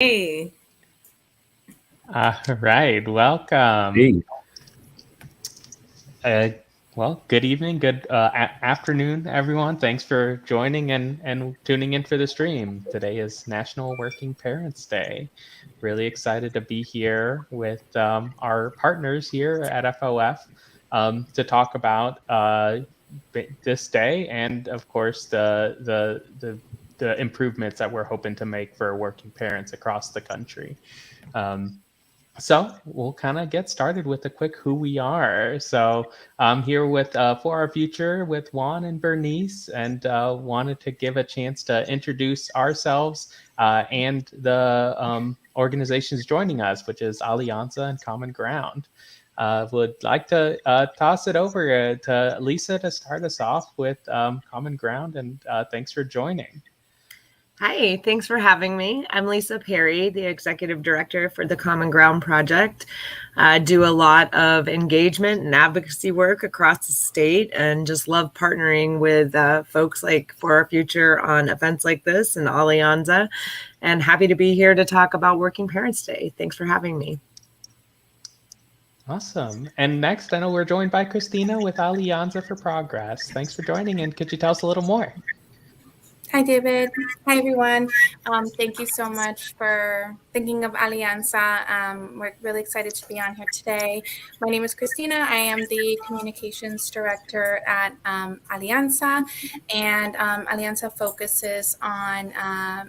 Hey, All right, welcome. Hey, Uh, well, good evening, good afternoon, everyone. Thanks for joining and tuning in for the stream. Today is National Working Parents Day. Really excited to be here with our partners here at FOF to talk about this day and, of course, the improvements that we're hoping to make for working parents across the country. Um, so we'll kind of get started with a quick who we are. So I'm here with For Our Future with Juan and Bernice, and wanted to give a chance to introduce ourselves and the organizations joining us, which is Alianza and Common Ground. Would like to toss it over to Lisa to start us off with Common Ground, and thanks for joining. hi, thanks for having me. I'm Lisa Perry, the Executive Director for the Common Ground Project. I do a lot of engagement and advocacy work across the state and just love partnering with folks like For Our Future on events like this and Alianza. And happy to be here to talk about Working Parents Day. Thanks for having me. Awesome. And next, I know we're joined by Christina with Alianza for Progress. Thanks for joining, and could you tell us a little more? Hi, David. Hi, everyone. Thank you so much for thinking of Alianza. We're really excited to be on here today. My name is Christina. I am the communications director at Alianza, and Alianza focuses on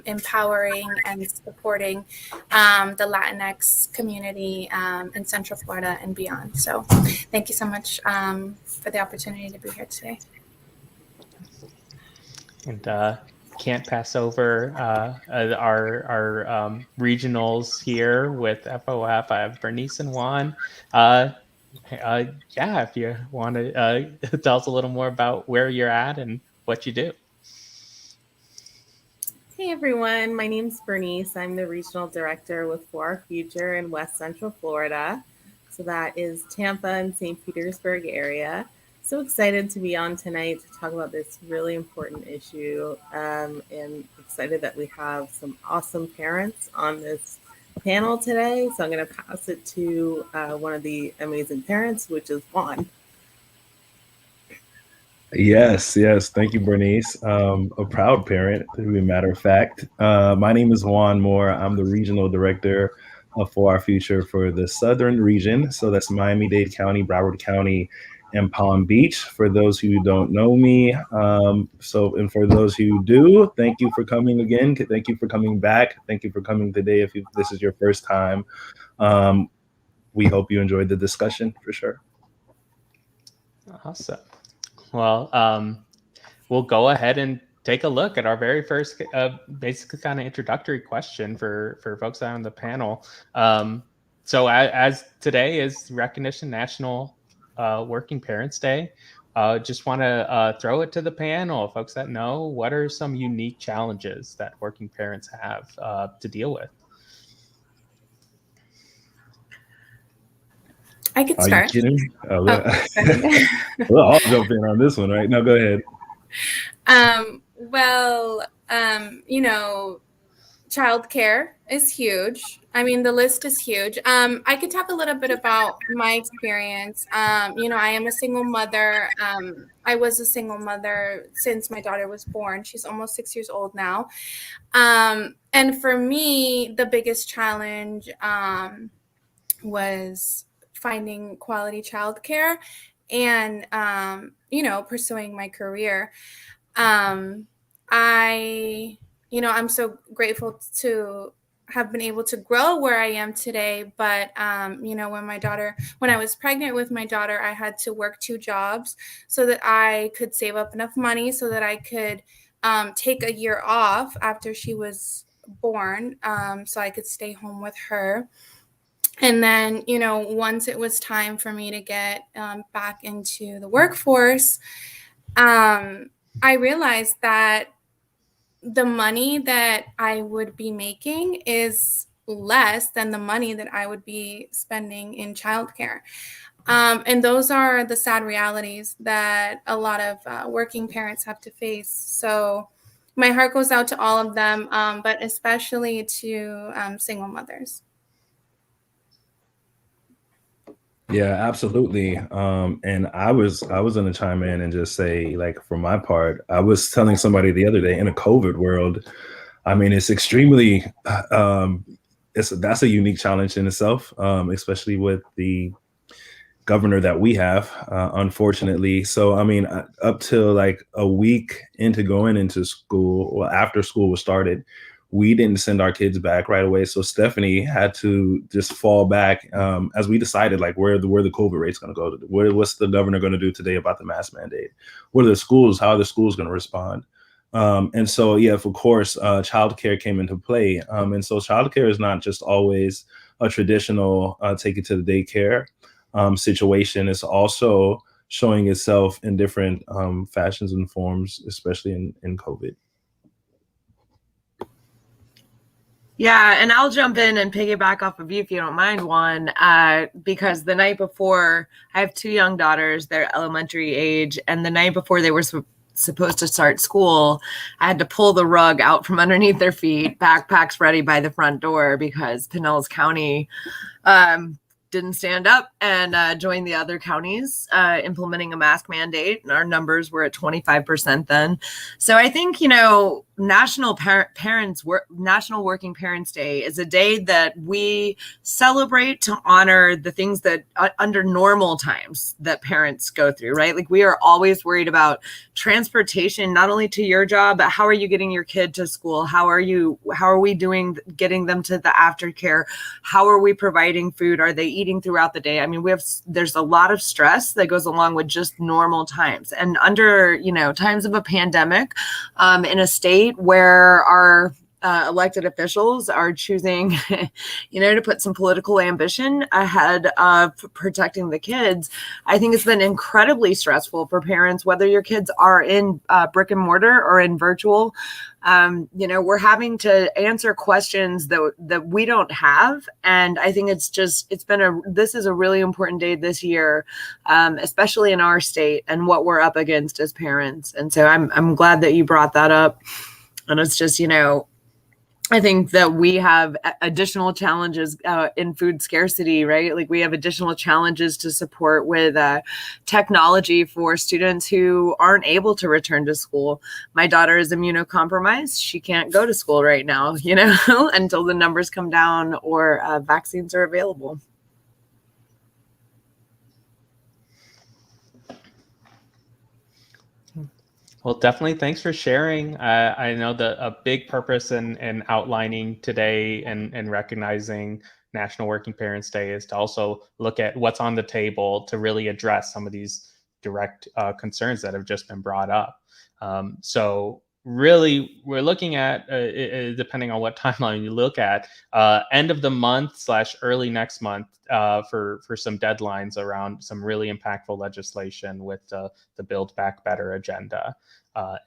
empowering and supporting the Latinx community in Central Florida and beyond. So thank you so much for the opportunity to be here today. And can't pass over our regionals here with FOF. I have Bernice and Juan. Uh, yeah, if you want to tell us a little more about where you're at and what you do. Hey everyone, my name's Bernice. I'm the regional director with For Our Future in West Central Florida. So that is Tampa and St. Petersburg area. So excited to be on tonight to talk about this really important issue, and excited that we have some awesome parents on this panel today. So I'm going to pass it to one of the amazing parents, which is Juan. yes. Thank you, Bernice. A proud parent, to be a matter of fact. My name is Juan Moore. I'm the regional director For Our Future for the Southern region. So that's Miami-Dade County, Broward County, and Palm Beach. For those who don't know me, and for those who do, thank you for coming again. Thank you for coming back. Thank you for coming today. If this is your first time, um, we hope you enjoyed the discussion for sure. Awesome. Well, we'll go ahead and take a look at our very first basically kind of introductory question for folks out on the panel. So as today is Recognition National Working Parents Day, just want to throw it to the panel, folks that know, what are some unique challenges that working parents have to deal with? I could Are you start. kidding? Oh, sorry. We'll all jump in on this one, right? No, go ahead. Well, childcare is huge. I mean, the list is huge. I could talk a little bit about my experience. I am a single mother. I was a single mother since my daughter was born. She's almost 6 years old now. And for me, the biggest challenge was finding quality childcare and, pursuing my career. Um, I, I'm so grateful to have been able to grow where I am today. But, when I was pregnant with my daughter, I had to work 2 jobs so that I could save up enough money so that I could take a year off after she was born, so I could stay home with her. And then, once it was time for me to get back into the workforce, I realized that the money that I would be making is less than the money that I would be spending in childcare. And those are the sad realities that a lot of working parents have to face. So my heart goes out to all of them, but especially to single mothers. Yeah, absolutely. And I was going to chime in and just say, like, for my part, I was telling somebody the other day, in a COVID world, I mean, it's extremely, that's a unique challenge in itself, especially with the governor that we have, unfortunately. So, I mean, up till like a week into going into school, well, after school was started, we didn't send our kids back right away. So Stephanie had to just fall back, as we decided, like, where the COVID rate's going to go. What's the governor going to do today about the mask mandate? What are the schools? How are the schools going to respond? And so, yeah, of course, childcare came into play. And so childcare is not just always a traditional take it to the daycare situation. Is also showing itself in different fashions and forms, especially in COVID. Yeah, and I'll jump in and piggyback off of you if you don't mind, Juan, because the night before, I have 2 young daughters, they're elementary age, and the night before they were supposed to start school, I had to pull the rug out from underneath their feet, backpacks ready by the front door, because Pinellas County didn't stand up and join the other counties implementing a mask mandate. And our numbers were at 25% then. So I think, National Working Parents Day is a day that we celebrate to honor the things that under normal times that parents go through, right? Like, we are always worried about transportation, not only to your job, but how are you getting your kid to school? How are we doing getting them to the aftercare? How are we providing food? Are they eating throughout the day? I mean, there's a lot of stress that goes along with just normal times. And under, times of a pandemic, in a state where our elected officials are choosing, to put some political ambition ahead of protecting the kids, I think it's been incredibly stressful for parents, whether your kids are in brick and mortar or in virtual. We're having to answer questions that we don't have. And I think this is a really important day this year, especially in our state and what we're up against as parents. And so I'm glad that you brought that up. And it's just, I think that we have additional challenges in food scarcity, right? Like, we have additional challenges to support with technology for students who aren't able to return to school. My daughter is immunocompromised. She can't go to school right now, until the numbers come down or vaccines are available. Well, definitely. Thanks for sharing. I know that a big purpose in outlining today and recognizing National Working Parents Day is to also look at what's on the table to really address some of these direct concerns that have just been brought up. So really, we're looking at, depending on what timeline you look at, end of the month / early next month for some deadlines around some really impactful legislation with the Build Back Better agenda.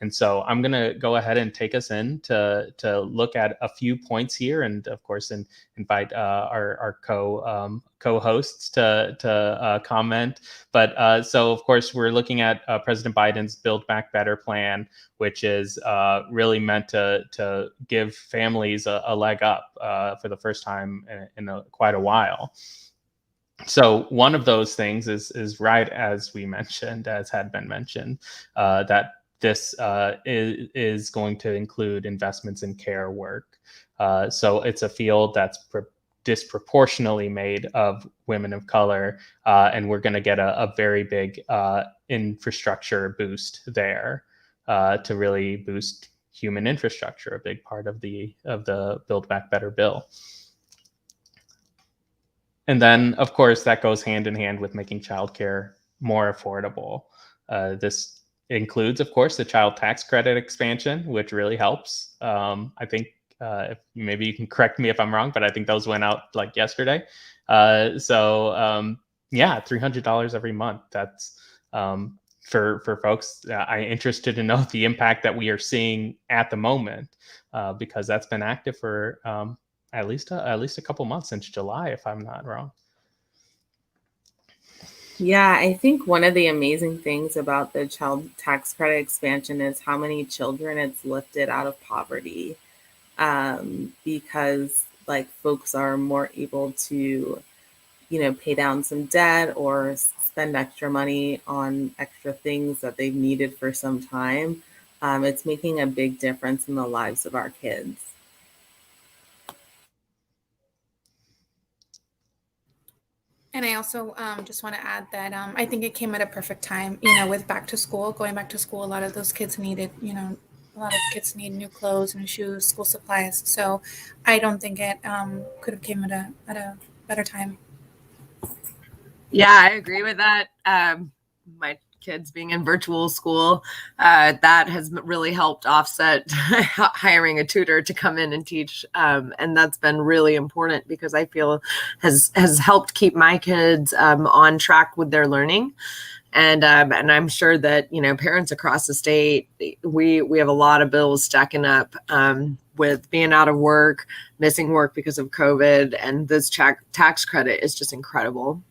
And so I'm going to go ahead and take us in to look at a few points here, and of course invite our co-hosts to comment. But so of course we're looking at President Biden's Build Back Better plan, which is really meant to give families a leg up for the first time in quite a while. So one of those things is right, as we mentioned, as had been mentioned, that this is going to include investments in care work. So it's a field that's disproportionately made of women of color, and we're going to get a very big infrastructure boost there to really boost human infrastructure, a big part of the Build Back Better bill. And then, of course, that goes hand in hand with making childcare more affordable. This includes, of course, the child tax credit expansion, which really helps. I think maybe you can correct me if I'm wrong, but I think those went out like yesterday. So yeah, $300 every month. That's for folks interested to know the impact that we are seeing at the moment, because that's been active for at least a couple months since July, if I'm not wrong. Yeah, I think one of the amazing things about the child tax credit expansion is how many children it's lifted out of poverty, because like folks are more able to, pay down some debt or spend extra money on extra things that they've needed for some time. It's making a big difference in the lives of our kids. And I also just want to add that I think it came at a perfect time, with going back to school, a lot of those kids needed, a lot of kids need new clothes, new shoes, school supplies. So I don't think it could have came at a better time. Yeah, I agree with that. My kids being in virtual school, that has really helped offset hiring a tutor to come in and teach, and that's been really important because I feel has helped keep my kids on track with their learning. And I'm sure that parents across the state, we have a lot of bills stacking up with being out of work, missing work because of COVID, and this tax credit is just incredible.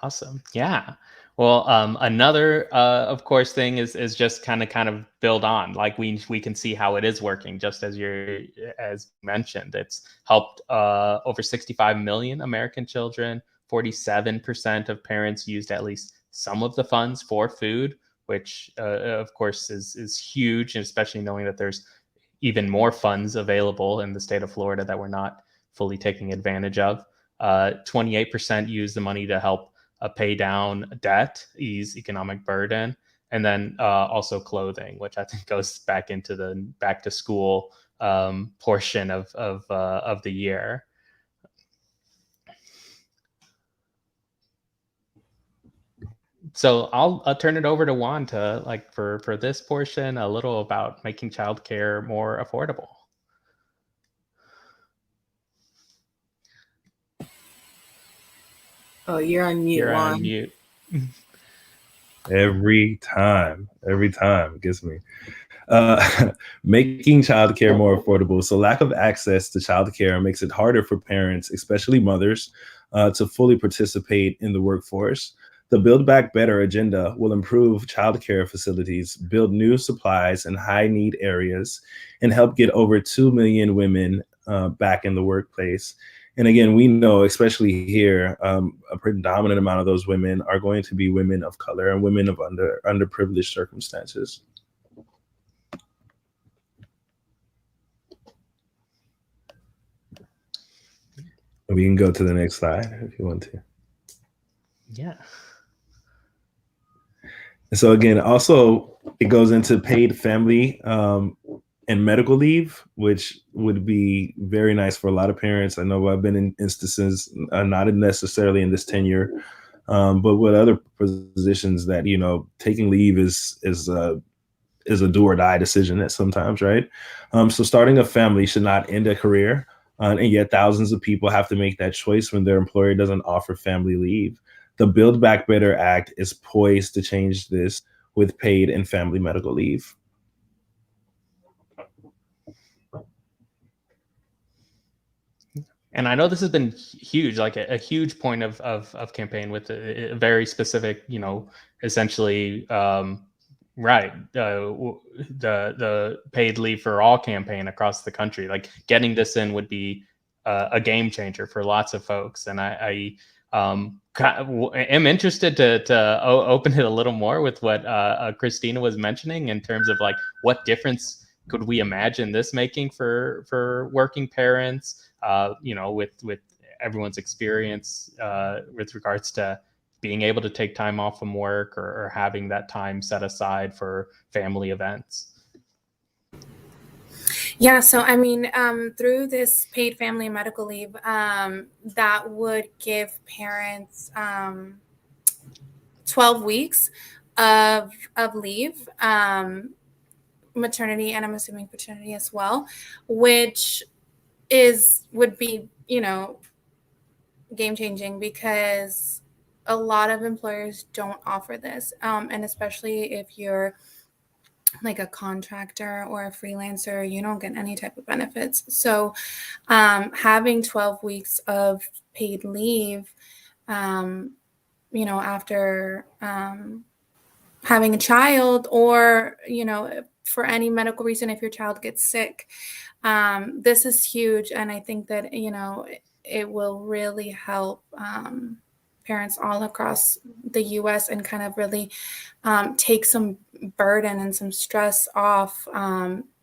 Awesome. Yeah. Well, another, of course, thing is just kind of build on. Like we can see how it is working. Just as mentioned, it's helped over 65 million American children. 47% of parents used at least some of the funds for food, which of course is huge, and especially knowing that there's even more funds available in the state of Florida that we're not fully taking advantage of. 28% use the money to help pay down debt, ease economic burden, and then also clothing, which I think goes back into the back to school portion of the year. So I'll turn it over to Juan to for this portion a little about making childcare more affordable. Oh, you're on mute, You're Juan. on mute. Every time it gets me. Making childcare more affordable. So lack of access to childcare makes it harder for parents, especially mothers, to fully participate in the workforce. The Build Back Better agenda will improve childcare facilities, build new supplies in high need areas, and help get over 2 million women back in the workplace. And again, we know, especially here, a predominant amount of those women are going to be women of color and women of underprivileged circumstances. We can go to the next slide if you want to. Yeah. So again, also it goes into paid family and medical leave, which would be very nice for a lot of parents. I know I've been in instances, not necessarily in this tenure, but with other positions that taking leave is a do or die decision at sometimes, right? So starting a family should not end a career, and yet thousands of people have to make that choice when their employer doesn't offer family leave. The Build Back Better Act is poised to change this with paid and family medical leave. And I know this has been huge, like a huge point of campaign with a very specific, essentially, right, the paid leave for all campaign across the country. Like getting this in would be a game changer for lots of folks. And I am interested to open it a little more with what Christina was mentioning in terms of like what difference could we imagine this making for working parents, with everyone's experience with regards to being able to take time off from work or having that time set aside for family events. Yeah, so I mean, through this paid family and medical leave, that would give parents 12 weeks of leave, maternity, and I'm assuming paternity as well, which would be, game changing because a lot of employers don't offer this, and especially if you're like a contractor or a freelancer, you don't get any type of benefits. So having 12 weeks of paid leave, after having a child, or, for any medical reason, if your child gets sick, this is huge. And I think that, it will really help parents all across the US and kind of really take some burden and some stress off,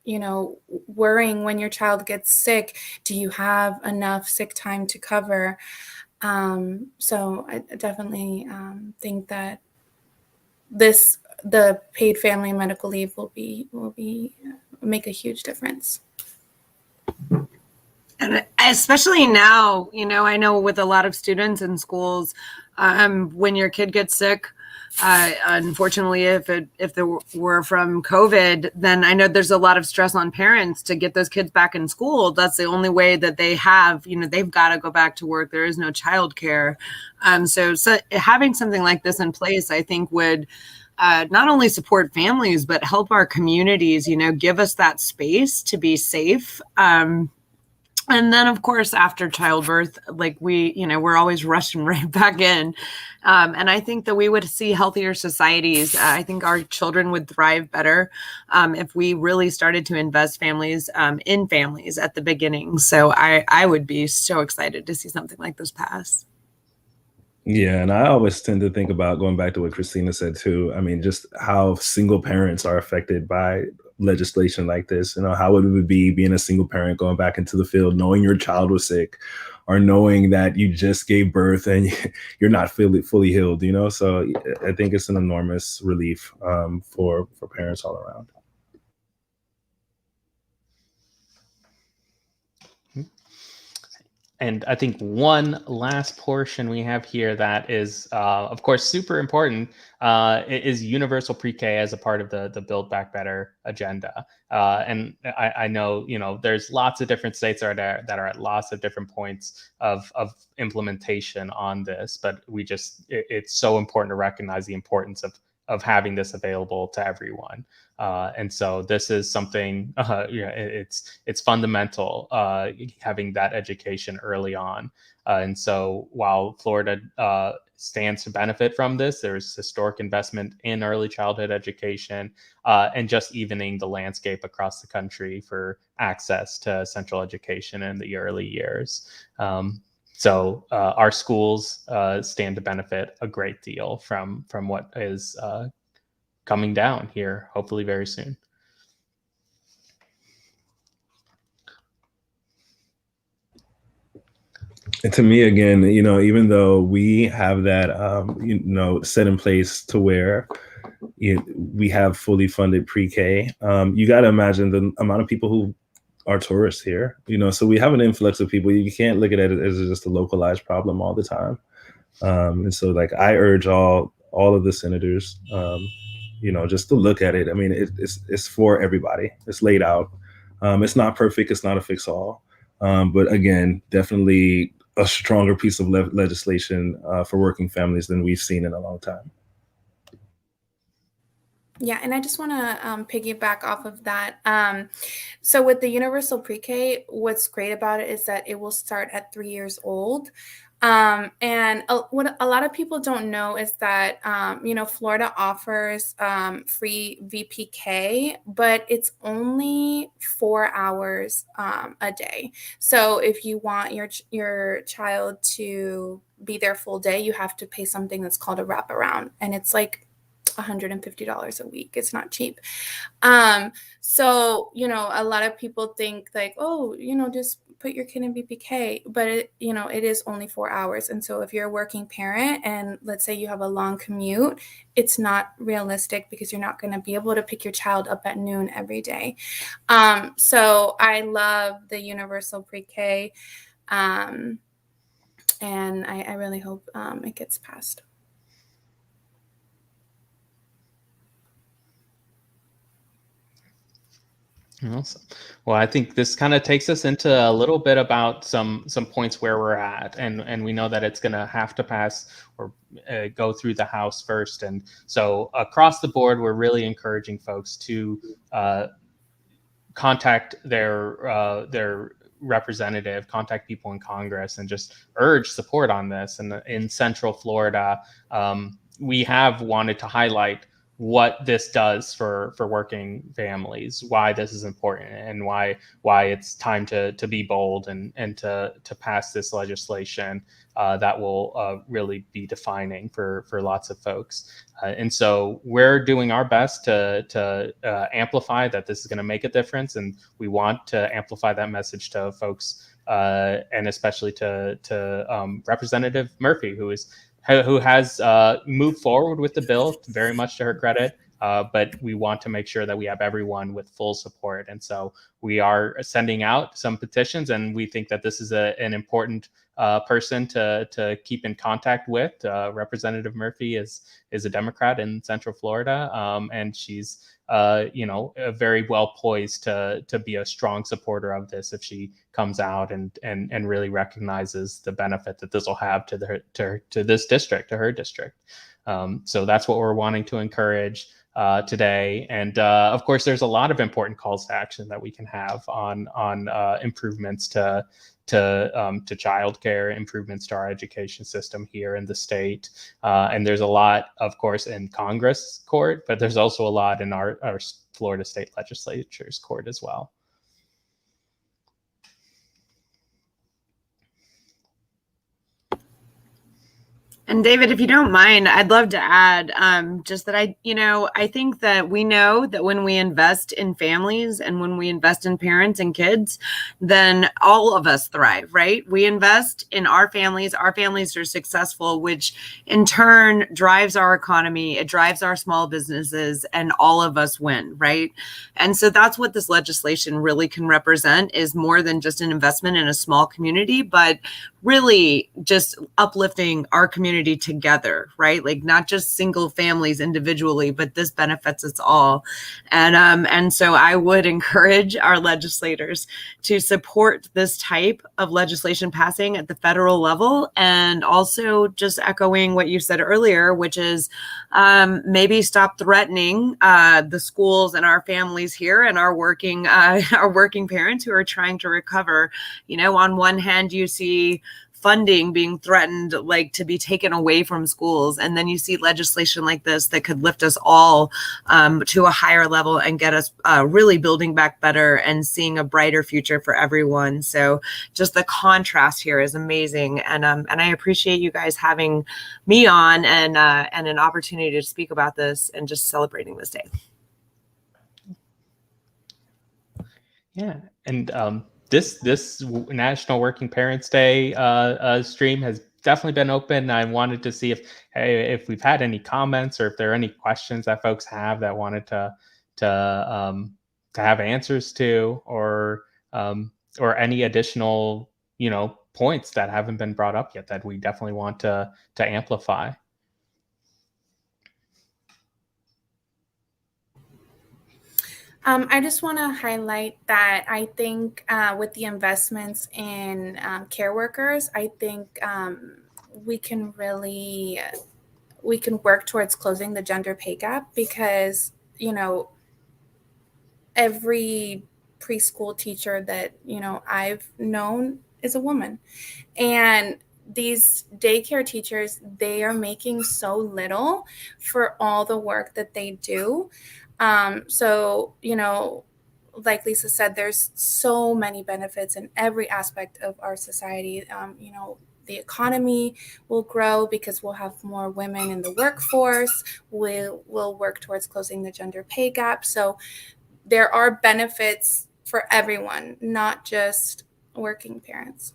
worrying when your child gets sick, do you have enough sick time to cover? So I definitely think that the paid family and medical leave will make a huge difference. And especially now, I know with a lot of students in schools, when your kid gets sick, unfortunately, if there were from COVID, then I know there's a lot of stress on parents to get those kids back in school. That's the only way that they have, they've got to go back to work. There is no childcare. So having something like this in place, I think would not only support families, but help our communities, give us that space to be safe. And then, of course, after childbirth, like we're always rushing right back in. And I think that we would see healthier societies. I think our children would thrive better if we really started to invest in families at the beginning. So I would be so excited to see something like this pass. Yeah, and I always tend to think about, going back to what Christina said too, I mean, just how single parents are affected by legislation like this. How would it be being a single parent going back into the field, knowing your child was sick, or knowing that you just gave birth and you're not fully healed, So I think it's an enormous relief for parents all around. And I think one last portion we have here that is, of course, super important is universal pre-K as a part of the Build Back Better agenda. And I know, there's lots of different states that are at lots of different points of implementation on this, but it's so important to recognize the importance of having this available to everyone. And so this is something, it's fundamental, having that education early on. And so while Florida stands to benefit from this, there's historic investment in early childhood education and just evening the landscape across the country for access to central education in the early years. So our schools stand to benefit a great deal from what is coming down here, hopefully very soon. And to me, again, even though we have that, set in place to where we have fully funded pre-K, you got to imagine the amount of people who are tourists here, so we have an influx of people. You can't look at it as just a localized problem all the time. And so I urge all of the senators, just to look at it. I mean, it's for everybody. It's laid out. It's not perfect. It's not a fix all. But again, definitely a stronger piece of legislation for working families than we've seen in a long time. Yeah, and I just want to piggyback off of that. So with the universal pre-K, what's great about it is that it will start at 3 years old. And what a lot of people don't know is that, Florida offers free VPK, but it's only 4 hours a day. So if you want your child to be there full day, you have to pay something that's called a wraparound. And it's like $150 a week. It's not cheap. So, a lot of people think oh, just put your kid in VPK, but it is only 4 hours. And so if you're a working parent and let's say you have a long commute, it's not realistic because you're not going to be able to pick your child up at noon every day. So I love the universal pre-K. And I really hope it gets passed. Awesome. Well, I think this kind of takes us into a little bit about some points where we're at, and we know that it's going to have to pass or go through the House first, and so across the board, we're really encouraging folks to contact their representative, contact people in Congress, and just urge support on this. And in Central Florida, we have wanted to highlight what this does for working families, why this is important, and why it's time to be bold and to pass this legislation that will really be defining for lots of folks. And so we're doing our best to amplify that this is going to make a difference, and we want to amplify that message to folks, and especially to Representative Murphy, who has moved forward with the bill, very much to her credit. But we want to make sure that we have everyone with full support. And so we are sending out some petitions, and we think that this is an important person to keep in contact with. Representative Murphy is a Democrat in Central Florida, and she's very well poised to be a strong supporter of this if she comes out and really recognizes the benefit that this will have to this district, to her district. So that's what we're wanting to encourage today. And of course, there's a lot of important calls to action that we can have on improvements to childcare, improvements to our education system here in the state. And there's a lot, of course, in Congress court, but there's also a lot in our Florida state legislature's court as well. And David, if you don't mind, I'd love to add just that I think that we know that when we invest in families and when we invest in parents and kids, then all of us thrive, right? We invest in our families are successful, which in turn drives our economy, it drives our small businesses, and all of us win, right? And so that's what this legislation really can represent, is more than just an investment in a small community, but really just uplifting our community together, right? Like not just single families individually, but this benefits us all. And so I would encourage our legislators to support this type of legislation passing at the federal level, and also just echoing what you said earlier, which is maybe stop threatening the schools and our families here and our working parents who are trying to recover. On one hand, you see funding being threatened, like to be taken away from schools. And then you see legislation like this that could lift us all to a higher level and get us really building back better and seeing a brighter future for everyone. So just the contrast here is amazing. And I appreciate you guys having me on and an opportunity to speak about this and just celebrating this day. Yeah. And this National Working Parents Day stream has definitely been open. I wanted to see if we've had any comments or if there are any questions that folks have that wanted to have answers to, or any additional points that haven't been brought up yet that we definitely want to amplify. I just want to highlight that I think with the investments in care workers, I think we can work towards closing the gender pay gap, because every preschool teacher that I've known is a woman, and these daycare teachers, they are making so little for all the work that they do. So, like Lisa said, there's so many benefits in every aspect of our society. The economy will grow because we'll have more women in the workforce. We'll work towards closing the gender pay gap. So there are benefits for everyone, not just working parents.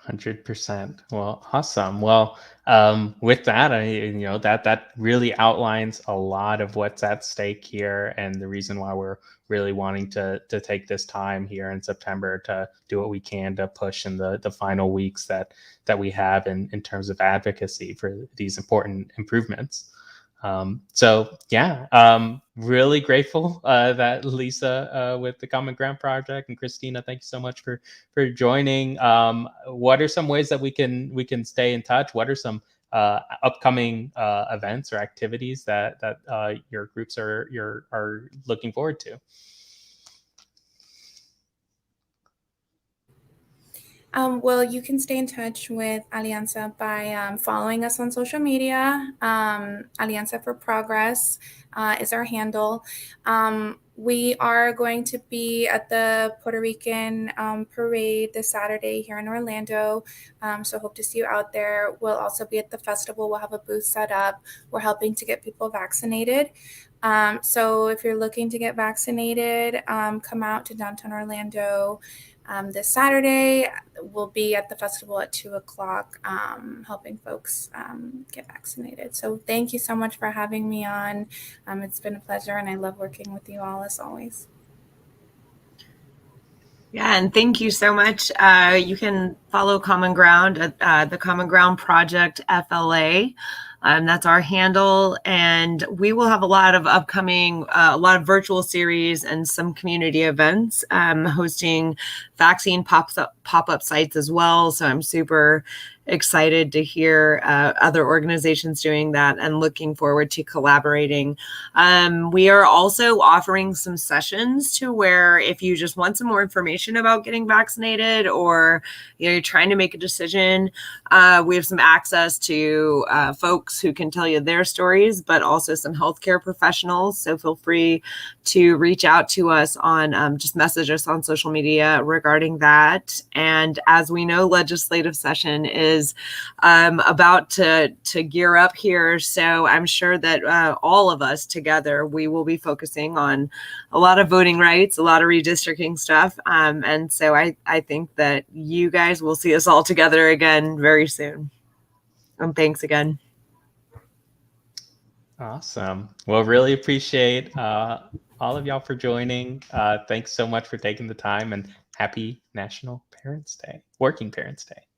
100%. Well, awesome. Well, with that, that really outlines a lot of what's at stake here, and the reason why we're really wanting to take this time here in September to do what we can to push in the final weeks that we have in terms of advocacy for these important improvements. So yeah, really grateful that Lisa with the Common Ground Project and Christina, thank you so much for joining. What are some ways that we can stay in touch? What are some upcoming events or activities that your groups are looking forward to? Well, you can stay in touch with Alianza by following us on social media. Alianza for Progress is our handle. We are going to be at the Puerto Rican parade this Saturday here in Orlando. So hope to see you out there. We'll also be at the festival. We'll have a booth set up. We're helping to get people vaccinated. So if you're looking to get vaccinated, come out to downtown Orlando. This Saturday, we'll be at the festival at 2:00, helping folks get vaccinated. So thank you so much for having me on. It's been a pleasure, and I love working with you all as always. Yeah, and thank you so much. You can follow Common Ground at the Common Ground Project FLA. That's our handle, and we will have a lot of upcoming, a lot of virtual series and some community events, hosting vaccine pop-up sites as well. So I'm super excited to hear other organizations doing that and looking forward to collaborating. We are also offering some sessions to where if you just want some more information about getting vaccinated, or you're trying to make a decision, we have some access to folks who can tell you their stories, but also some healthcare professionals. So feel free to reach out to us on, just message us on social media regarding that. And as we know, legislative session is about to gear up here. So I'm sure that all of us together, we will be focusing on a lot of voting rights, a lot of redistricting stuff. And so I think that you guys will see us all together again very soon. And thanks again. Awesome. Well, really appreciate all of y'all for joining. Thanks so much for taking the time, and happy National Parents Day, Working Parents Day.